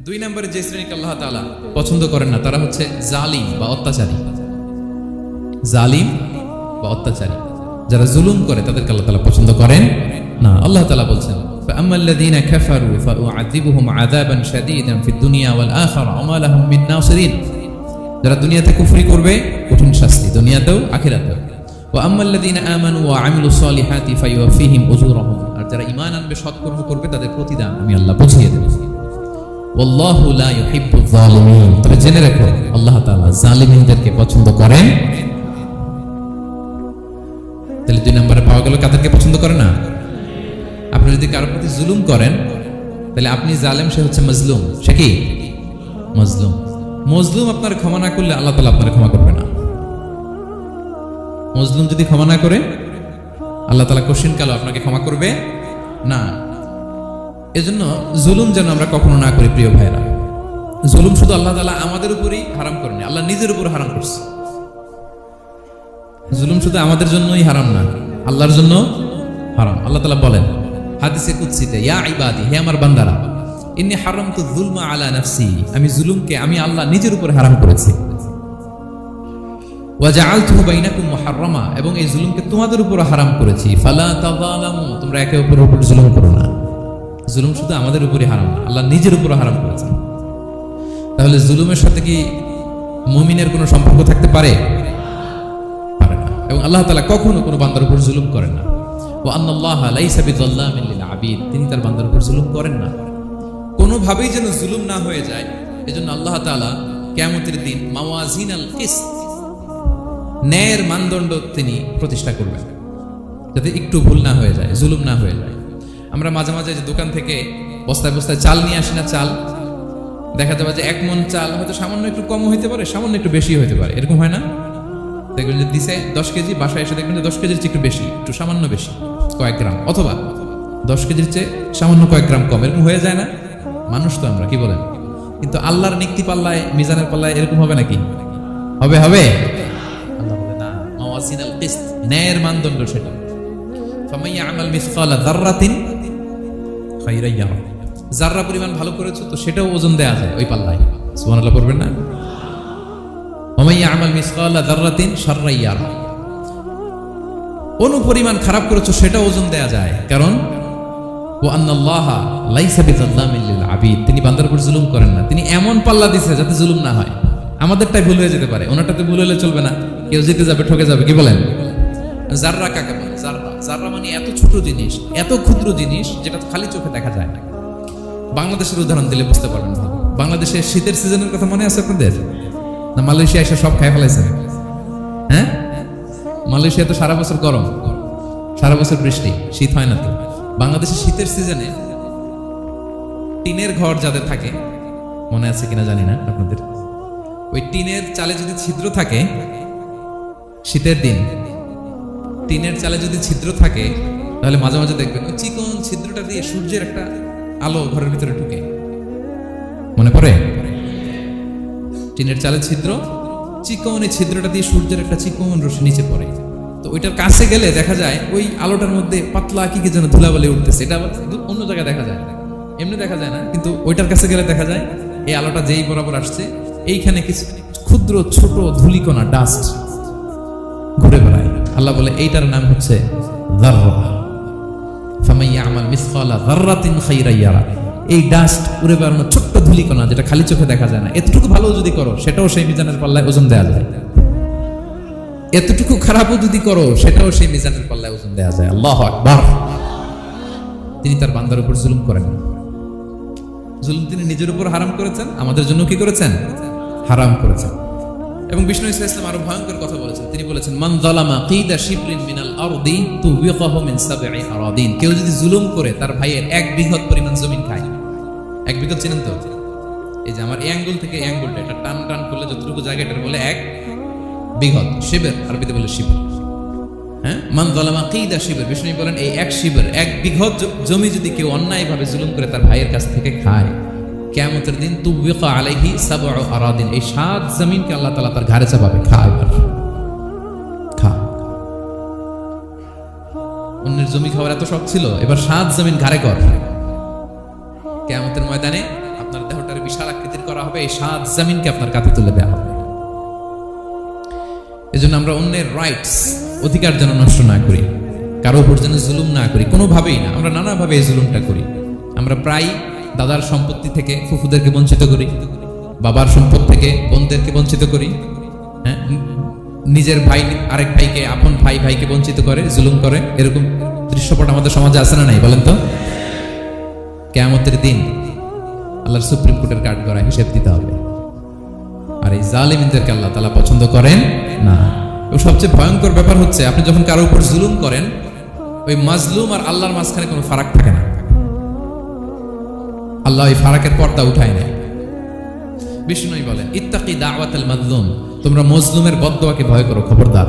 দুই নম্বরে যে শ্রেণীকে আল্লাহ তাআলা পছন্দ করেন না তারা হচ্ছে জালিম বা অত্যাচারী। জালিম বা অত্যাচারী যারা জুলুম করে তাদেরকে আল্লাহ তাআলা পছন্দ করেন না। আল্লাহ তাআলা বলছেন فأما الذين كفروا فأعذبهم عذابا شديدا في الدنيا والآخرة وما لهم من ناصرين। যারা দুনিয়াতে কুফরি করবে কঠিন শাস্তি দুনিয়াতেও আখিরাতেও। وأما الذين آمنوا وعملوا الصالحات فيوفيهم أجورهم। আর যারা ঈমান আনবে সৎকর্ম করবে তাদের প্রতিদান আমি আল্লাহ বুঝিয়ে দেব। ওয়াল্লাহু লা ইউহিব্বুয যালিমিন। তবে জেনে রাখো আল্লাহ তাআলা জালিমদেরকে পছন্দ করেন। তাহলে দুই নম্বরে পাওয়া গেল কাদেরকে পছন্দ করে না। আপনি যদি কারোর প্রতি জুলুম করেন তাহলে আপনি জালেম, সে হচ্ছে মজলুম। সে কি মজলুম? মজলুম আপনার ক্ষমা না করলে আল্লাহ তাআলা আপনার ক্ষমা করবে না। মজলুম যদি ক্ষমা না করে আল্লাহ তাআলা কঠিন কালো আপনাকে ক্ষমা করবে না। এজন্য জুলুম যেন আমরা কখনো না করি প্রিয় ভাইরা। জুলুম শুধু আল্লাহ তাআলা আমাদের উপরই হারাম করেনি, আল্লাহ নিজের উপর হারাম করছে। জুলুম শুধু আমাদের জন্যই হারাম না, আল্লাহর জন্য হারাম। আল্লাহ তাআলা বলেন হাদিসে কুদসিতে, ইয়া ইবাদি, হে আমার বান্দারা, ইন্নী হারামতু যুলমা আলা নাফসি, আমি জুলুমকে আমি আল্লাহ নিজের উপর হারাম করেছি। ওয়া জাআলতুহু বাইনাকুম মুহাররামা, এবং এই জুলুমকে তোমাদের উপর হারাম করেছি। ফালা তাযালামু, তোমরা একে অপরের উপর জুলুম করো না। জুলুম শুধু আমাদের উপরই হারাম না, আল্লাহ নিজের উপর হারাম করেছেন। তাহলে জুলুমের সাথে কি মুমিনের কোনো সম্পর্ক থাকতে পারে? পারে না। এবং আল্লাহ তাআলা কখনো কোনো বান্দার উপর জুলুম করেন না। ওয়া আন্নাল্লাহা লাইসা বিযাল্লামিন লিল আবিদ, তিনি তার বান্দার উপর জুলুম করেন না। কোনোভাবেই যেন জুলুম না হয়ে যায়, এজন্য আল্লাহ তাআলা কিয়ামতের দিন মাওয়াজিনাল কিসত, ন্যায়ের মানদণ্ড তিনি প্রতিষ্ঠা করবেন, যাতে একটু ভুল না হয়ে যায়, জুলুম না হয়ে যায়। আমরা মাঝে মাঝে যে দোকান থেকে বস্তায় বস্তায় চাল নিয়ে আসি না, চাল দেখা যাবে যে 1 মণ চাল হয়তো সামান্য একটু কম হইতে পারে, সামান্য একটু বেশি হইতে পারে, এরকম হয় না? দেখবেন যে দিছে 10 কেজি, বাসায় এসে দেখবেন যে 10 কেজির চেয়ে একটু বেশি, একটু সামান্য বেশি কয়েক গ্রাম, অথবা 10 কেজির চেয়ে সামান্য কয়েক গ্রাম কম, এরকম হয়ে যায় না? মানুষ তো আমরা, কি বলেন? কিন্তু আল্লাহর নিক্তি পাল্লায়, মিজানের পাল্লায় এরকম হবে নাকি? হবে হবে? আল্লাহ বলে না, মাওয়াজিনাল কিসত, ন্যায়ের মানদণ্ড সেটা। ফামান ইয়ামাল মিসকালা যাররাতিন খায়রান ইয়ারা, যাররা পরিমাণ ভালো করেছো তো সেটাও ওজন দেয়া যায় ওই পাল্লায়। সুবহানাল্লাহ পড়বেন না? ওয়া ইয়ামাল মিসকালা যাররাতিন শাররান ইয়ারা, কোন পরিমাণ খারাপ করেছো সেটা ওজন দেয়া যায়, কারণ ওয়া আন্নাল্লাহা লাইসা বিযাল্লামিন লিল আবিদ, তিনি বান্দার উপর জুলুম করেন না। তিনি এমন পাল্লা দিয়েছে যাতে জুলুম না হয়। আমাদেরটাই ভুল হয়ে যেতে পারে, ওনারটাতে ভুল হলে চলবে না, কেউ জিতে যাবে, ঠকে যাবে, কি বলেন? জাররা কাকে বলে? জাররা মানে এত ছোট জিনিস, এত ক্ষুদ্র জিনিস যেটা খালি চোখে দেখা যায় না। বাংলাদেশের উদাহরণ দিলে বুঝতে পারবেন। বাংলাদেশের শীতের সিজনের কথা মনে আছে আপনাদের? না মালয়েশিয়া এসে সব খাই ফেলাইছে? হ্যাঁ, মালয়েশিয়া তো সারা বছর গরম, সারা বছর বৃষ্টি, শীত হয় না। তো বাংলাদেশের শীতের সিজনে টিনের ঘর যাদের থাকে, মনে আছে কিনা জানি না আপনাদের, ওই টিনের চালে যদি ছিদ্র থাকে, শীতের দিন টিনের চালে যদি ছিদ্র থাকে, তাহলে মাঝে মাঝে দেখবেন ওই চিকন ছিদ্রটা দিয়ে সূর্যের একটা আলো ঘরের ভিতরে ঢুকে। মনে পড়ে? টিনের চালে ছিদ্র, চিকন এই ছিদ্রটা দিয়ে সূর্যের একটা চিকন রশ্মি নিচে পড়ে। তো ওইটার কাছে গেলে দেখা যায় ওই আলোটার মধ্যে পাতলা কি যেন ধুলাবালি উঠতেছে। এটা আবার অন্য জায়গায় দেখা যায়, এমনি দেখা যায় না, কিন্তু ওইটার কাছে গেলে দেখা যায় এই আলোটা যেই বরাবর আসছে, এইখানে কিছু ক্ষুদ্র ছোট ধূলিকণা, ডাস্ট ঘুরে বেড়ায়। আল্লাহ বলে এইটার নাম হচ্ছে যাররা। ফামান ইয়ামাল মিসকালা যাররাতিন খায়রান ইয়ারা, এই ডাস্ট উড়ে বেড়ানো ছোট্ট ধূলিকণা যেটা খালি চোখে দেখা যায় না, এতটুকু ভালো যদি করো সেটাও সেই মিজানের পাল্লায় ওজন দেয়া যায়। এতটুকু খারাপও যদি করো সেটাও সেই মিজানের পাল্লায় ওজন দেয়া যায়। আল্লাহু আকবার। তিনি তার বান্দার উপর জুলুম করেন না। জুলুম তিনি নিজের উপর হারাম করেছেন, আমাদের জন্য কি করেছেন? হারাম করেছেন। এবং বিষ্ণু ইসলাম আরো ভয়ঙ্কর কথা বলেছেন। তিনি বলেছেন মান যালামা কিদা শিবরিন মিনাল আরদি তুবিকাহু মিন সাবঈ আরাদিন, কেউ যদি জুলুম করে তার ভাইয়ের 1 বিঘত পরিমাণ জমি খায়। 1 বিঘত চিনেন তো? এই যে আমার এই আঙ্গুল থেকে এই আঙ্গুলটা এটা টান টান করলে যতটুকু জায়গা এটার বলে 1 বিঘত। শিবের আরবিতে বলে শিবের। হ্যাঁ, মান যালামা কিদা শিবর, বিষ্ণু বলেন এই 1 শিবর 1 বিঘত জমি যদি কেউ অন্যায়ভাবে জুলুম করে তার ভাইয়ের কাছ থেকে খায়, কিয়ামতের দিন তুবিকা আলাইহি সাবউ আরাদিন, এই 7 জমিনকে আল্লাহ তাআলা তার ঘাড়ে চাপাবে। খা এবার, খা। অন্যের জমি খাওয়ার এত শখ ছিল, এবার 7 জমিন ঘাড়ে কর। কিয়ামতের ময়দানে আপনার দেহটার বিশাল আকৃতির করা হবে, এই 7 জমিনকে আপনার কাঁধে তুলে দেওয়া হবে। এজন্য আমরা অন্যের রাইটস, অধিকার যেন নষ্ট না করি, কারো উপর যেন জুলুম না করি, কোনোভাবেই না। আমরা নানাভাবে এই জুলুমটা করি। আমরা প্রায় দাদার সম্পত্তি থেকে ফুফুদেরকে বঞ্চিত করি, বাবার সম্পদ থেকে বোনদেরকে বঞ্চিত করি, হ্যাঁ, নিজের ভাই আরেক ভাইকে, আপন ভাই ভাইকে বঞ্চিত করে, জুলুম করে। এরকম দৃশ্যপট আমাদের সমাজে আছে না নাই বলেন তো? কিয়ামতের দিন আল্লাহর সুপ্রিম কোর্টের কাঠ গড়ায় হিসেব দিতে হবে। আর এই জালিমদেরকে আল্লাহ তাআলা পছন্দ করেন না। এবং সবচেয়ে ভয়ঙ্কর ব্যাপার হচ্ছে, আপনি যখন কারো উপর জুলুম করেন, ওই মাজলুম আর আল্লাহর মাঝখানে কোনো ফারাক থাকে না। আল্লাহ ওই ফারাকের পর্দা উঠায় নেয়। বিষ্ণু বলেন, ইত্তাকি দাওয়াতাল মাজলুম, তোমরা মজলুমের বদদোয়াকে ভয় করো, খবরদার।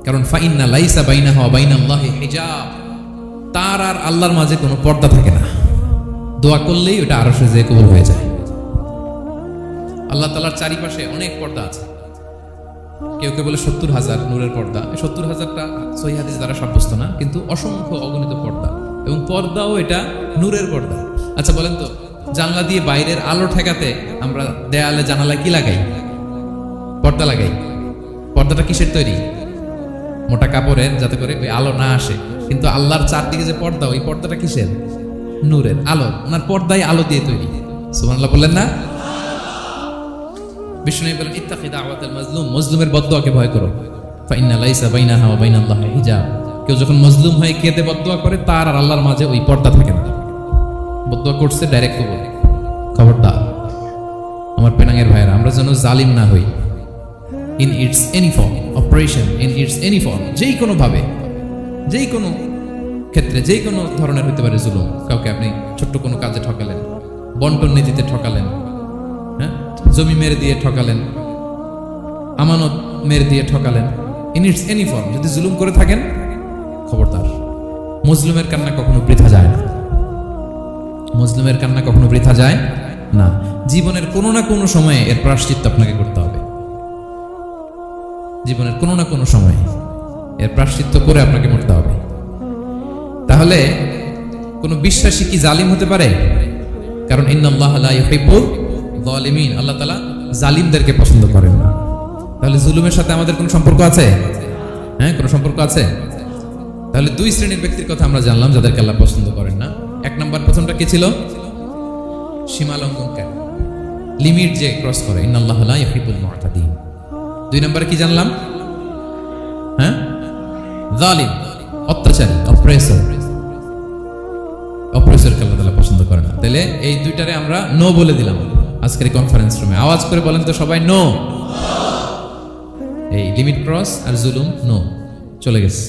কারণ ফাইন্না লাইসা বাইনাহু ওয়া বাইনাল্লাহি হিজাব, তার আর আল্লাহর মাঝে কোনো পর্দা থাকে না। দোয়া করলেই ওটা আরশে যেয়ে কবুল হয়ে যায়। আল্লাহ তাআলার চারিপাশে অনেক পর্দা আছে। কেউ কেউ বলে 70,000 নূরের পর্দা। 70,000টা সহিহ হাদিস দ্বারা সাব্যস্ত না, কিন্তু অসংখ্য অগণিত পর্দা, এবং পর্দাও এটা নূরের পর্দা। আচ্ছা বলেন তো, জানলা দিয়ে বাইরের আলো ঠেকাতে আমরা দেয়ালে জানালায় কি লাগাই? পর্দা লাগাই। পর্দাটা কিসের তৈরি? মোটা কাপড়ের, যাতে করে ওই আলো না আসে। কিন্তু আল্লাহর চারদিকে যে পর্দা, ওই পর্দাটা কিসের? নূরের আলো। ওনার পর্দায় আলো দিয়ে তৈরি। সুবহানাল্লাহ বললেন না? বিষ্ণু বলেন, ইত্তাকি দাওয়াতাল মাজলুম, মজলুমের বদদোয়াকে ভয় করো। ফাইন্না লাইসা বাইনাহা ওয়া বাইনাল্লাহি হিজাব, কেউ যখন মজলুম হয়ে কেঁদে বদদোয়া করে, তার আর আল্লাহর মাঝে ওই পর্দা থাকে না। বদদোয়া করছে ডাইরেক্ট কবুল। খবরদার আমার পেনাঙ্গের ভাইয়েরা, আমরা যেন জালিম না হই। In it's any form, operation in it's any form, যেই কোনো ভাবে, যেই কোনো ক্ষেত্রে, যেই কোনো ধরনের হতে পারে জুলুম। কাউকে আপনি ছোট্ট কোনো কাজে ঠকালেন, বন্টন নীতিতে ঠকালেন, হ্যাঁ, জমি মেরে দিয়ে ঠকালেন, আমানত মেরে দিয়ে ঠকালেন, ইন ইটস এনি ফর্ম যদি জুলুম করে থাকেন, খবরদার। মজলুমের কান্না কখনো বৃথা যায় না। মজলুমের কান্না কখনো বৃথা যায় না। জীবনের কোনো না কোনো সময়ে এর প্রায়শ্চিত্ত আপনাকে করতে হবে। জীবনের কোনো না কোনো সময়ে এর প্রায়শ্চিত্ত করে আপনাকে মরতে হবে। তাহলে কোন বিশ্বাসী কি জালিম হতে পারে? কারণ ইন্নাল্লাহা লা ইউহিব্বুল যালিমিন, আল্লাহ তাআলা জালিমদেরকে পছন্দ করেন না। তাহলে জুলুমের সাথে আমাদের কোনো সম্পর্ক আছে? হ্যাঁ, কোনো সম্পর্ক আছে। তাহলে 2 শ্রেণীর ব্যক্তির কথা আমরা জানলাম যাদেরকে আল্লাহ পছন্দ করেন না। 1 নম্বর, প্রথমটা কি ছিল? সীমা লঙ্ঘনকারী, লিমিট যে ক্রস করে, ইন্নাল্লাহা লা ইউহিব্বুল মুআতাদিন। 2 নম্বরে কি জানলাম? হ্যাঁ, জালিম, অত্যাচারী, অপ্রেসরকে আল্লাহ তাআলা পছন্দ করে না। তাহলে এই দুইটারে আমরা নো বলে দিলাম আজকের এই কনফারেন্স রুমে। আওয়াজ করে বলেন তো সবাই, নো। এই লিমিট ক্রস আর জুলুম, নো, চলে গেছে।